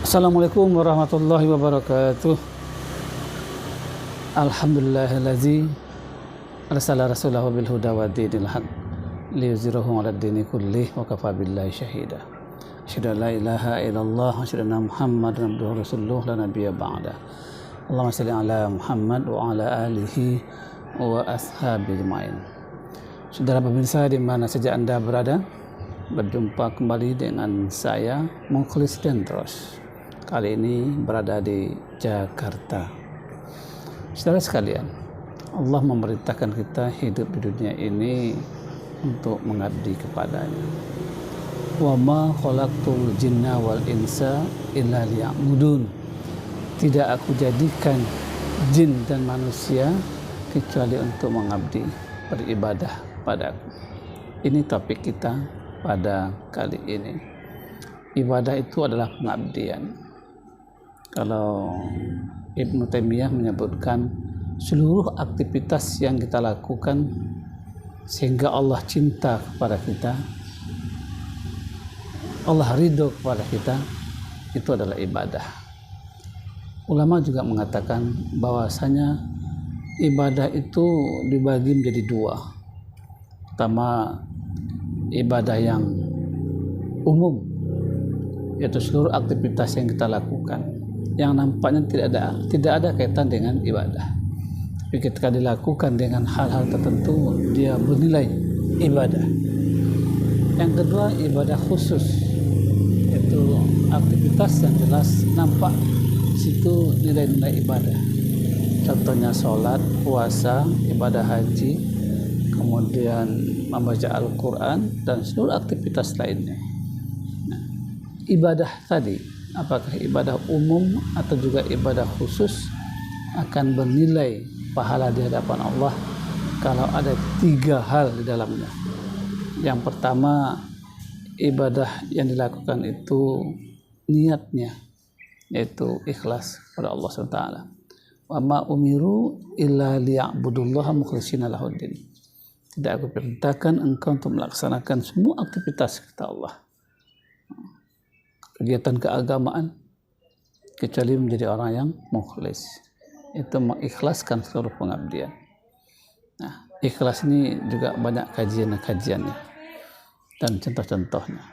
Assalamualaikum warahmatullahi wabarakatuh. Alhamdulillahillazi arsala rasulahu bil huda wa dinil haq liyuzhirahu 'alad dini kullih wa kafa billahi syahida. Asyhadu an la ilaha illallah wa asyhadu anna Muhammadan abduhu wa rasuluhu la nabiyya ba'da. Allahumma shalli ala Muhammad wa ala alihi wa ashabihi ajmain. Saudara pemirsa di mana saja Anda berada, berjumpa kembali dengan saya Mukhlis Dendros. Kali ini berada di Jakarta. Saudara sekalian, Allah memerintahkan kita hidup di dunia ini untuk mengabdi kepadanya. Wa ma khalaqtul jinna wal insa illa liya'budun. Tidak aku jadikan jin dan manusia kecuali untuk mengabdi, beribadah padaku. Ini topik kita pada kali ini. Ibadah itu adalah pengabdian. Kalau Ibnu Taimiyah menyebutkan seluruh aktivitas yang kita lakukan sehingga Allah cinta kepada kita, Allah ridho kepada kita, itu adalah ibadah. Ulama juga mengatakan bahwasanya ibadah itu dibagi menjadi dua. Pertama, ibadah yang umum, yaitu seluruh aktivitas yang kita lakukan yang nampaknya tidak ada kaitan dengan ibadah, tapi ketika dilakukan dengan hal-hal tertentu dia bernilai ibadah. Yang kedua, ibadah khusus, yaitu aktivitas yang jelas nampak situ nilai-nilai ibadah. Contohnya sholat, puasa, ibadah haji, kemudian membaca Al-Quran dan seluruh aktivitas lainnya. Nah, ibadah tadi, apakah ibadah umum atau juga ibadah khusus, akan bernilai pahala di hadapan Allah kalau ada tiga hal di dalamnya. Yang pertama, ibadah yang dilakukan itu niatnya, yaitu ikhlas kepada Allah SWT. Wa ma umiru illa liya'budullaha mukhlishina lahuddin. Tidak aku perintahkan engkau untuk melaksanakan semua aktivitas kata Allah, kegiatan keagamaan, kecuali menjadi orang yang mukhlis, itu mengikhlaskan seluruh pengabdian. Nah, ikhlas ini juga banyak kajiannya dan contoh-contohnya.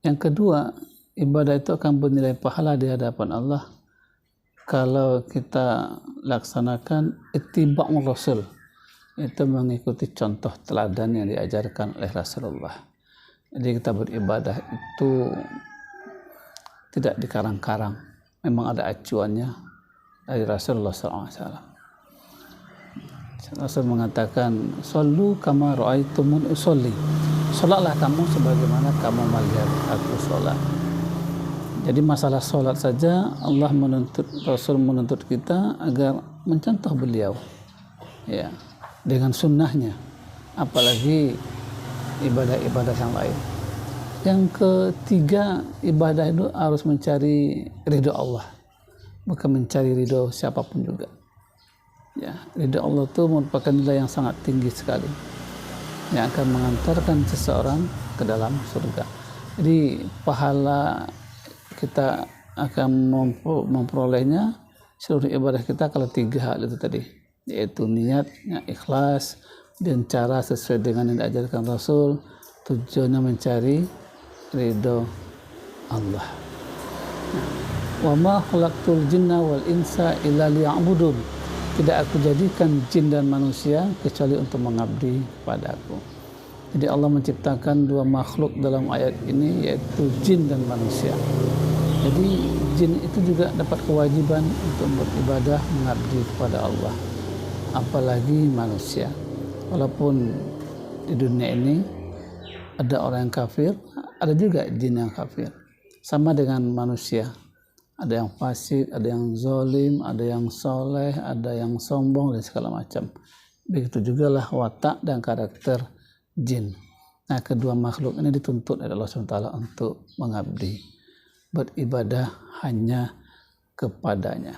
Yang kedua, ibadah itu akan bernilai pahala di hadapan Allah kalau kita laksanakan ittiba'ur rasul, itu mengikuti contoh teladan yang diajarkan oleh Rasulullah. Jadi kita beribadah itu tidak dikarang-karang, memang ada acuannya dari Rasulullah SAW. Rasul mengatakan, "Shallu kama ra'aitumuni usolli." Salatlah kamu sebagaimana kamu melihat aku salat. Jadi masalah salat saja Rasul menuntut kita agar mencontoh beliau, ya, dengan sunnahnya, apalagi ibadah-ibadah yang lain. Yang ketiga, ibadah itu harus mencari ridho Allah, bukan mencari ridho siapapun juga. Ya, ridho Allah itu merupakan nilai yang sangat tinggi sekali, yang akan mengantarkan seseorang ke dalam surga. Jadi pahala kita akan memperolehnya seluruh ibadah kita kalau tiga hal itu tadi, yaitu niatnya ikhlas dan cara sesuai dengan yang diajarkan Rasul, tujuannya mencari ridho Allah. Wa ma khalaqtul jinna wal insa illa liya'budun. Tidak aku jadikan jin dan manusia kecuali untuk mengabdi padaku. Jadi Allah menciptakan dua makhluk dalam ayat ini, yaitu jin dan manusia. Jadi jin itu juga dapat kewajiban untuk beribadah, mengabdi kepada Allah, apalagi manusia. Walaupun di dunia ini ada orang yang kafir, ada juga jin yang kafir. Sama dengan manusia, ada yang fasik, ada yang zalim, ada yang soleh, ada yang sombong dan segala macam. Begitu juga lah watak dan karakter jin. Nah, kedua makhluk ini dituntut oleh Allah SWT untuk mengabdi, beribadah hanya kepadanya.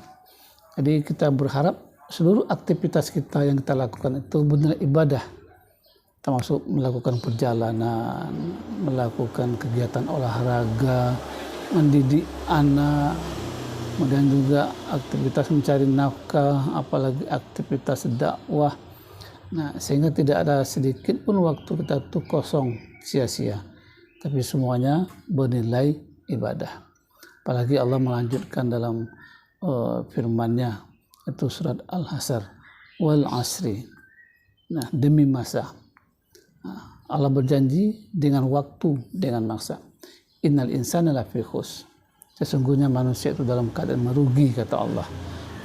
Jadi kita berharap seluruh aktivitas kita yang kita lakukan itu benar ibadah, termasuk melakukan perjalanan, melakukan kegiatan olahraga, mendidik anak, kemudian juga aktivitas mencari nafkah, apalagi aktivitas dakwah. Nah, sehingga tidak ada sedikit pun waktu kita tuh kosong, sia-sia. Tapi semuanya bernilai ibadah. Apalagi Allah melanjutkan dalam firman-Nya, itu surat Al-Hasr, wal asri. Nah, demi masa. Allah berjanji dengan waktu, dengan masa. Innal insana lafi khusr. Sesungguhnya manusia itu dalam keadaan merugi, kata Allah.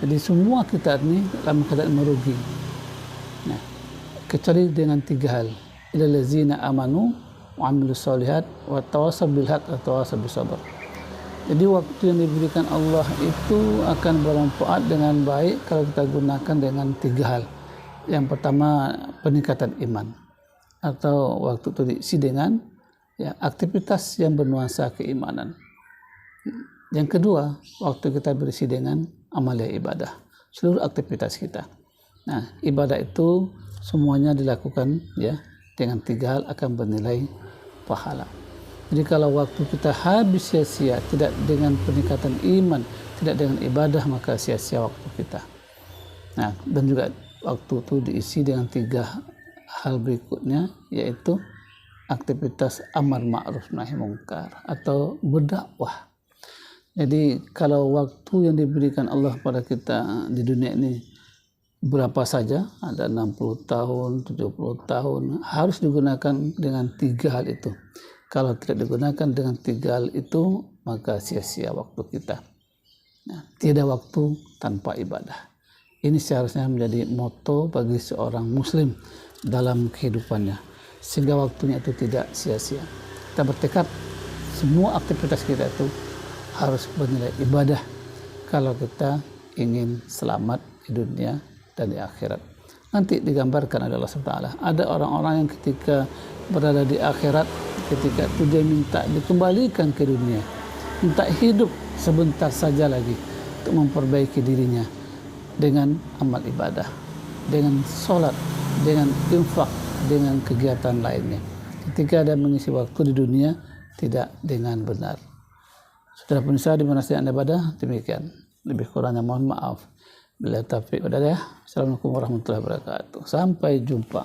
Jadi semua kita ini dalam keadaan merugi. Nah, kecuali dengan 3 hal. Illal ladzina amanu wa amilus solihat wa tawassaw bil haqq wa tawassaw bis sabr. Jadi waktu yang diberikan Allah itu akan bermanfaat dengan baik kalau kita gunakan dengan 3 hal. Yang pertama, peningkatan iman, atau waktu itu diisi dengan aktivitas yang bernuansa keimanan. Yang kedua, waktu kita berisi dengan amalia ibadah, seluruh aktivitas kita. Nah, ibadah itu semuanya dilakukan dengan 3 hal akan bernilai pahala. Jadi kalau waktu kita habis sia-sia, tidak dengan peningkatan iman, tidak dengan ibadah, maka sia-sia waktu kita. Nah, dan juga waktu itu diisi dengan 3 hal berikutnya, yaitu aktivitas amar ma'ruf nahi mungkar atau berdakwah. Jadi kalau waktu yang diberikan Allah pada kita di dunia ini berapa saja, ada 60 tahun, 70 tahun, harus digunakan dengan 3 hal itu. Kalau tidak digunakan dengan 3 hal itu, maka sia-sia waktu kita. Nah, tiada waktu tanpa ibadah. Ini seharusnya menjadi moto bagi seorang muslim dalam kehidupannya, sehingga waktunya itu tidak sia-sia. Kita bertekad semua aktivitas kita itu harus bernilai ibadah kalau kita ingin selamat di dunia dan di akhirat. Nanti digambarkan oleh Allah SWT, ada orang-orang yang ketika berada di akhirat, ketika itu dia minta dikembalikan ke dunia, minta hidup sebentar saja lagi untuk memperbaiki dirinya dengan amal ibadah, dengan sholat, dengan infak, dengan kegiatan lainnya. Ketika ada mengisi waktu di dunia tidak dengan benar. Saudara pemirsa di mana saja Anda berada, demikian. Lebih kurangnya mohon maaf. Bila taufiq hidayah. Assalamualaikum warahmatullahi wabarakatuh. Sampai jumpa.